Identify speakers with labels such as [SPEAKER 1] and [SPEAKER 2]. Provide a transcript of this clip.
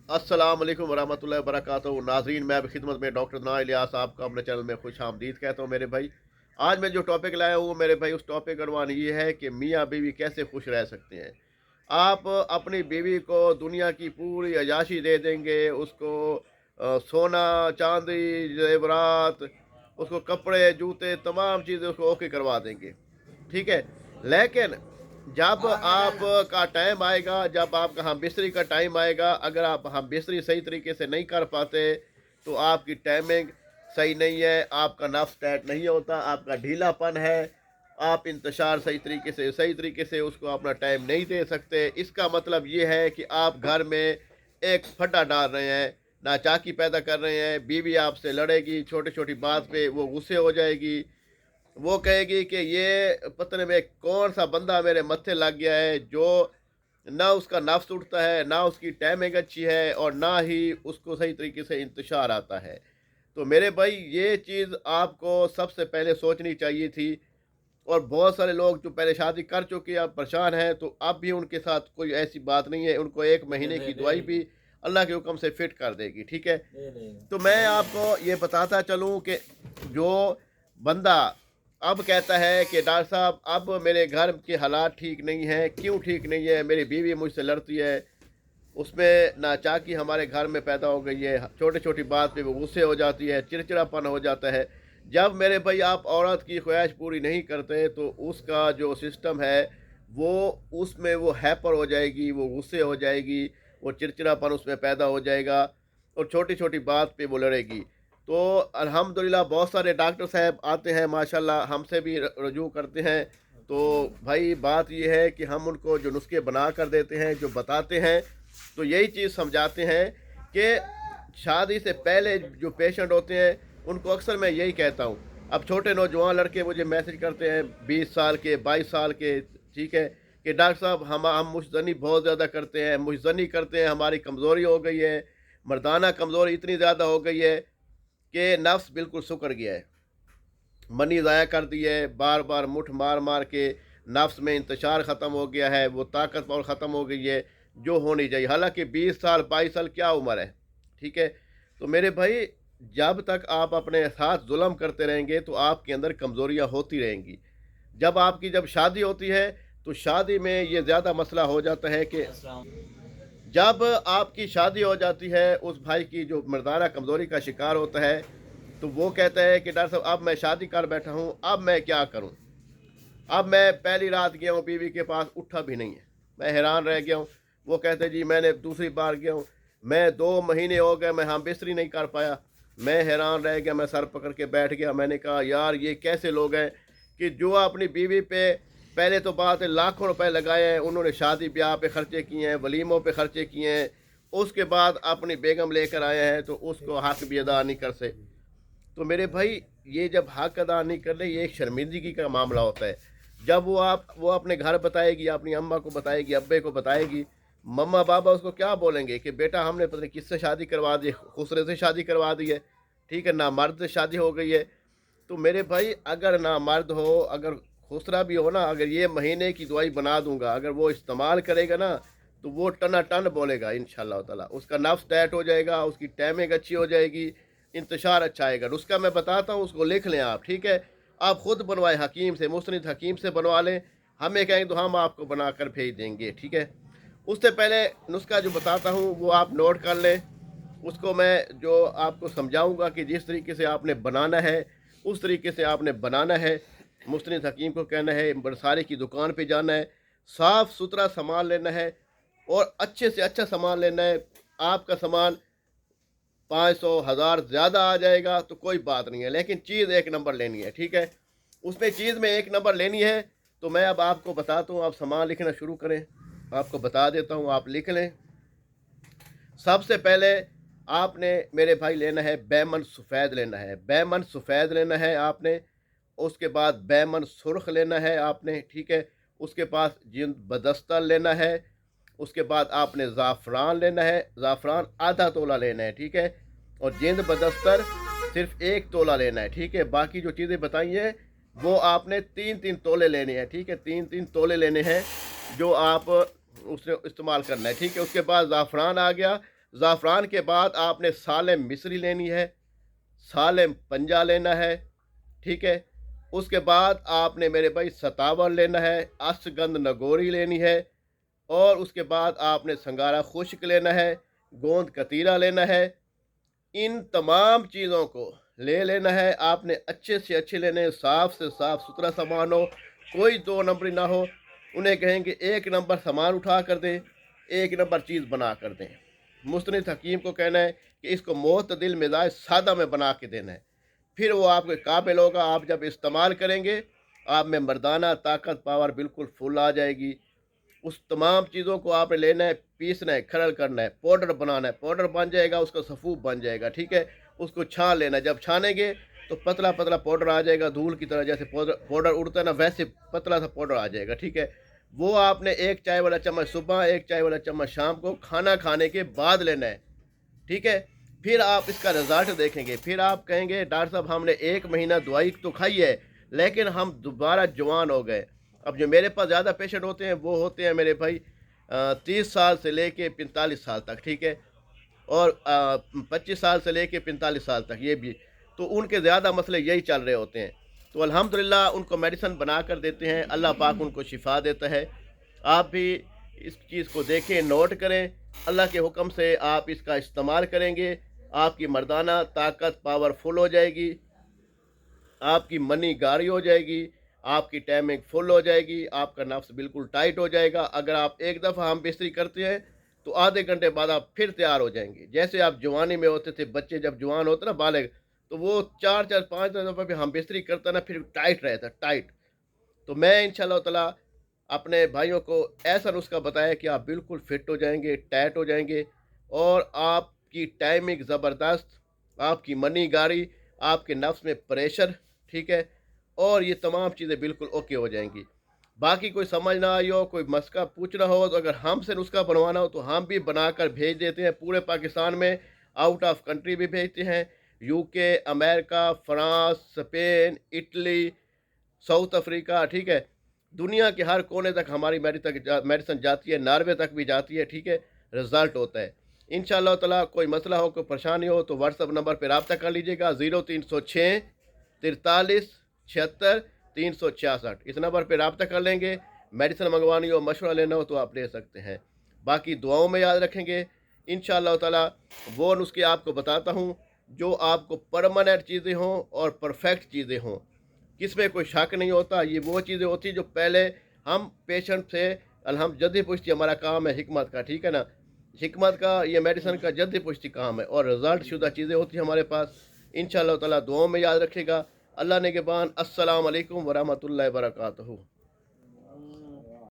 [SPEAKER 1] السلام علیکم ورحمۃ اللہ وبرکاتہ ناظرین، میں اب خدمت میں ڈاکٹر عدنان الیاس آپ کا اپنے چینل میں خوش آمدید کہتا ہوں میرے بھائی۔ آج میں جو ٹاپک لایا ہوں میرے بھائی، اس ٹاپک کا عنوان یہ ہے کہ میاں بیوی کیسے خوش رہ سکتے ہیں۔ آپ اپنی بیوی کو دنیا کی پوری عیاشی دے دیں گے، اس کو سونا چاندی زیورات، اس کو کپڑے جوتے تمام چیزیں اس کو اوکے کروا دیں گے، ٹھیک ہے، لیکن جب آپ کا ٹائم آئے گا، جب آپ کا ہم بستری کا ٹائم آئے گا، اگر آپ ہم بستری صحیح طریقے سے نہیں کر پاتے تو آپ کی ٹائمنگ صحیح نہیں ہے، آپ کا نفس ٹائٹ نہیں ہوتا، آپ کا ڈھیلا پن ہے، آپ انتشار صحیح طریقے سے اس کو اپنا ٹائم نہیں دے سکتے۔ اس کا مطلب یہ ہے کہ آپ گھر میں ایک پھڈا ڈال رہے ہیں، ناچاکی پیدا کر رہے ہیں۔ بیوی آپ سے لڑے گی، چھوٹی چھوٹی بات پہ وہ غصے ہو جائے گی، وہ کہے گی کہ یہ پتہ نہیں میں کون سا بندہ میرے متھے لگ گیا ہے، جو نہ اس کا نفس اٹھتا ہے، نہ اس کی ٹائمنگ اچھی ہے، اور نہ ہی اس کو صحیح طریقے سے انتشار آتا ہے۔ تو میرے بھائی، یہ چیز آپ کو سب سے پہلے سوچنی چاہیے تھی، اور بہت سارے لوگ جو پہلے شادی کر چکے ہیں اب پریشان ہیں، تو اب بھی ان کے ساتھ کوئی ایسی بات نہیں ہے، ان کو 1 مہینے کی دوائی بھی اللہ کے حکم سے فٹ کر دے گی، ٹھیک ہے۔ تو میں آپ کو یہ بتاتا چلوں کہ جو بندہ اب کہتا ہے کہ ڈاکٹر صاحب اب میرے گھر کے حالات ٹھیک نہیں ہیں، کیوں ٹھیک نہیں ہے؟ میری بیوی مجھ سے لڑتی ہے، اس میں ناچاکی ہمارے گھر میں پیدا ہو گئی ہے، چھوٹی چھوٹی بات پہ وہ غصے ہو جاتی ہے، چڑچڑا پن ہو جاتا ہے۔ جب میرے بھائی آپ عورت کی خواہش پوری نہیں کرتے تو اس کا جو سسٹم ہے وہ اس میں وہ ہیپر ہو جائے گی، وہ غصے ہو جائے گی، وہ چڑچڑا پن اس میں پیدا ہو جائے گا، اور چھوٹی چھوٹی بات پہ وہ لڑے گی۔ تو الحمدللہ بہت سارے ڈاکٹر صاحب آتے ہیں، ماشاءاللہ ہم سے بھی رجوع کرتے ہیں۔ تو بھائی بات یہ ہے کہ ہم ان کو جو نسخے بنا کر دیتے ہیں، جو بتاتے ہیں، تو یہی چیز سمجھاتے ہیں کہ شادی سے پہلے جو پیشنٹ ہوتے ہیں ان کو اکثر میں یہی کہتا ہوں۔ اب چھوٹے نوجوان لڑکے مجھے میسج کرتے ہیں 20 سال کے 22 سال کے، ٹھیک ہے، کہ ڈاکٹر صاحب ہم مجزنی بہت زیادہ کرتے ہیں، مجزنی کرتے ہیں، ہماری کمزوری ہو گئی ہے، مردانہ کمزوری اتنی زیادہ ہو گئی ہے کہ نفس بالکل سکڑ گیا ہے، منی ضائع کر دی ہے، بار بار مٹھ مار مار کے نفس میں انتشار ختم ہو گیا ہے، وہ طاقت پور ختم ہو گئی ہے جو ہونی چاہیے۔ حالانکہ 20 سال 22 سال کیا عمر ہے، ٹھیک ہے۔ تو میرے بھائی، جب تک آپ اپنے ساتھ ظلم کرتے رہیں گے تو آپ کے اندر کمزوریاں ہوتی رہیں گی۔ جب شادی ہوتی ہے تو شادی میں یہ زیادہ مسئلہ ہو جاتا ہے کہ جب آپ کی شادی ہو جاتی ہے، اس بھائی کی جو مردانہ کمزوری کا شکار ہوتا ہے تو وہ کہتا ہے کہ ڈاکٹر صاحب اب میں شادی کر بیٹھا ہوں، اب میں کیا کروں؟ اب میں پہلی رات گیا ہوں بیوی کے پاس، اٹھا بھی نہیں ہے، میں حیران رہ گیا ہوں۔ وہ کہتے جی میں نے دوسری بار گیا ہوں، میں 2 مہینے ہو گئے، میں ہم بستری نہیں کر پایا۔ میں حیران رہ گیا، میں سر پکڑ کے بیٹھ گیا، میں نے کہا یار یہ کیسے لوگ ہیں کہ جو اپنی بیوی پہ پہلے تو بات ہے لاکھوں روپے لگائے ہیں، انہوں نے شادی بیاہ پہ خرچے کیے ہیں، ولیموں پہ خرچے کیے ہیں، اس کے بعد اپنی بیگم لے کر آئے ہیں تو اس کو حق بھی ادا نہیں کر سکے۔ تو میرے بھائی، یہ جب حق ادا نہیں کر رہے، یہ ایک شرمندگی کا معاملہ ہوتا ہے۔ جب وہ اپنے گھر بتائے گی، اپنی اماں کو بتائے گی، ابے کو بتائے گی، مما بابا اس کو کیا بولیں گے کہ بیٹا ہم نے پتہ نہیں کس سے شادی کروا دی، خسرے سے شادی کروا دی ہے، ٹھیک ہے، نہ مرد سے شادی ہو گئی ہے۔ تو میرے بھائی، اگر نہ مرد ہو، اگر خسرا بھی ہو نا، اگر یہ مہینے کی دوائی بنا دوں گا، اگر وہ استعمال کرے گا نا تو وہ ٹنا ٹن بولے گا انشاءاللہ تعالیٰ، اس کا نفس ٹائٹ ہو جائے گا، اس کی ٹائمنگ اچھی ہو جائے گی، انتشار اچھا آئے گا۔ اس کا میں بتاتا ہوں، اس کو لکھ لیں آپ، ٹھیک ہے، آپ خود بنوائے حکیم سے، مستند حکیم سے بنوا لیں، ہمیں کہیں تو ہم آپ کو بنا کر بھیج دیں گے، ٹھیک ہے۔ اس سے پہلے نسخہ جو بتاتا ہوں وہ آپ نوٹ کر لیں، اس کو میں جو آپ کو سمجھاؤں گا کہ جس طریقے سے آپ نے بنانا ہے اس طریقے سے آپ نے بنانا ہے۔ مستند حکیم کو کہنا ہے، ساری کی دکان پہ جانا ہے، صاف ستھرا سامان لینا ہے، اور اچھے سے اچھا سامان لینا ہے۔ آپ کا سامان 500 1000 زیادہ آ جائے گا تو کوئی بات نہیں ہے، لیکن چیز 1 نمبر لینی ہے، ٹھیک ہے۔ اس میں چیز میں 1 نمبر لینی ہے۔ تو میں اب آپ کو بتاتا ہوں، آپ سامان لکھنا شروع کریں، آپ کو بتا دیتا ہوں، آپ لکھ لیں۔ سب سے پہلے آپ نے میرے بھائی لینا ہے بیمن سفید لینا ہے، بیمن سفید لینا ہے آپ نے۔ اس کے بعد بیمن سرخ لینا ہے آپ نے، ٹھیک ہے۔ اس کے پاس جند بدستر لینا ہے۔ اس کے بعد آپ نے زعفران لینا ہے، زعفران آدھا تولہ لینا ہے، ٹھیک ہے۔ اور جند بدستر صرف 1 تولہ لینا ہے، ٹھیک ہے۔ باقی جو چیزیں بتائی ہیں وہ آپ نے 3 تولے لینے ہیں، ٹھیک ہے، 3 تولے لینے ہیں جو آپ اس نے استعمال کرنا ہے، ٹھیک ہے۔ اس کے بعد زعفران آ گیا، زعفران کے بعد آپ نے سالم مصری لینی ہے، سالم پنجہ لینا ہے، ٹھیک ہے۔ اس کے بعد آپ نے میرے بھائی ستاور لینا ہے، اشگند نگوری لینی ہے، اور اس کے بعد آپ نے سنگارا خشک لینا ہے، گوند کتیرا لینا ہے۔ ان تمام چیزوں کو لے لینا ہے آپ نے، اچھے سے اچھے لینے ہیں، صاف سے صاف ستھرا سامان ہو، کوئی دو نمبری نہ ہو۔ انہیں کہیں گے ایک نمبر سامان اٹھا کر دیں، ایک نمبر چیز بنا کر دیں۔ مستند حکیم کو کہنا ہے کہ اس کو معتدل مزاج سادہ میں بنا کے دینا ہے، پھر وہ آپ کے قابل ہوگا۔ آپ جب استعمال کریں گے آپ میں مردانہ طاقت پاور بالکل فل آ جائے گی۔ اس تمام چیزوں کو آپ نے لینا ہے، پیسنا ہے، کھرل کرنا ہے، پاؤڈر بنانا ہے، پاؤڈر بن جائے گا، اس کا صفوف بن جائے گا، ٹھیک ہے۔ اس کو چھان لینا ہے، جب چھانیں گے تو پتلا پتلا پاؤڈر آ جائے گا، دھول کی طرح، جیسے پاؤڈر اڑتا ہے نا ویسے پتلا سا پاؤڈر آ جائے گا، ٹھیک ہے۔ وہ آپ نے ایک چائے والا چمچ صبح، ایک چائے والا چمچ شام کو کھانا کھانے کے بعد لینا ہے، ٹھیک ہے۔ پھر آپ اس کا رزلٹ دیکھیں گے، پھر آپ کہیں گے ڈاکٹر صاحب ہم نے 1 مہینہ دوائی تو کھائی ہے لیکن ہم دوبارہ جوان ہو گئے۔ اب جو میرے پاس زیادہ پیشنٹ ہوتے ہیں وہ ہوتے ہیں میرے بھائی 30 سال سے لے کے 45 سال تک، ٹھیک ہے، اور 25 سال سے لے کے 45 سال تک، یہ بھی تو ان کے زیادہ مسئلے یہی چل رہے ہوتے ہیں۔ تو الحمدللہ ان کو میڈیسن بنا کر دیتے ہیں، اللہ پاک ان کو شفا دیتا ہے۔ آپ بھی اس چیز کو دیکھیں، نوٹ کریں، اللہ کے حکم سے آپ اس کا استعمال کریں گے، آپ کی مردانہ طاقت پاور فل ہو جائے گی، آپ کی منی گاری ہو جائے گی، آپ کی ٹائمنگ فل ہو جائے گی، آپ کا نفس بالکل ٹائٹ ہو جائے گا۔ اگر آپ ایک دفعہ ہم بستری کرتے ہیں تو آدھے گھنٹے بعد آپ پھر تیار ہو جائیں گے۔ جیسے آپ جوانی میں ہوتے تھے، بچے جب جوان ہوتے نا بالغ، تو وہ 4 4 5 دفعہ بھی ہم بستری کرتا نا پھر ٹائٹ رہتا، ٹائٹ۔ تو میں انشاءاللہ تعالیٰ اپنے بھائیوں کو ایسا نسخہ بتایا کہ آپ بالکل فٹ ہو جائیں گے، ٹائٹ ہو جائیں گے، اور آپ کی ٹائمنگ زبردست، آپ کی منی گاری، آپ کے نفس میں پریشر، ٹھیک ہے، اور یہ تمام چیزیں بالکل اوکے ہو جائیں گی۔ باقی کوئی سمجھ نہ آئی ہو، کوئی مسئلہ پوچھنا ہو، تو اگر ہم سے نسخہ بنوانا ہو تو ہم بھی بنا کر بھیج دیتے ہیں پورے پاکستان میں، آؤٹ آف کنٹری بھی بھیجتے ہیں، UK، امریکہ، France, Spain, Italy, south Africa, ٹھیک ہے۔ دنیا کے ہر کونے تک ہماری میڈیسن جاتی ہے، ناروے تک بھی جاتی ہے، ٹھیک ہے، رزلٹ ہوتا ہے۔ انشاءاللہ تعالیٰ کوئی مسئلہ ہو، کوئی پریشانی ہو تو واٹس ایپ نمبر پہ رابطہ کر لیجیے گا، 0306 43 76 366، اس نمبر پہ رابطہ کر لیں گے۔ میڈیسن منگوانی ہو، مشورہ لینا ہو تو آپ لے سکتے ہیں۔ باقی دعاؤں میں یاد رکھیں گے، انشاءاللہ تعالیٰ وہ نسخے آپ کو بتاتا ہوں جو آپ کو پرماننٹ چیزیں ہوں اور پرفیکٹ چیزیں ہوں، کس میں کوئی شک نہیں ہوتا۔ یہ وہ چیزیں ہوتی جو پہلے ہم پیشنٹ سے جدی پشتی، ہمارا کام ہے حکمت کا، ٹھیک ہے نا، حکمت کا، یہ میڈیسن کا جدی پشتی کام ہے، اور رزلٹ شدہ چیزیں ہوتی ہیں ہمارے پاس۔ انشاءاللہ تعالیٰ دعاؤں میں یاد رکھے گا۔ اللہ نگہبان۔ السلام علیکم ورحمۃ اللہ وبرکاتہ۔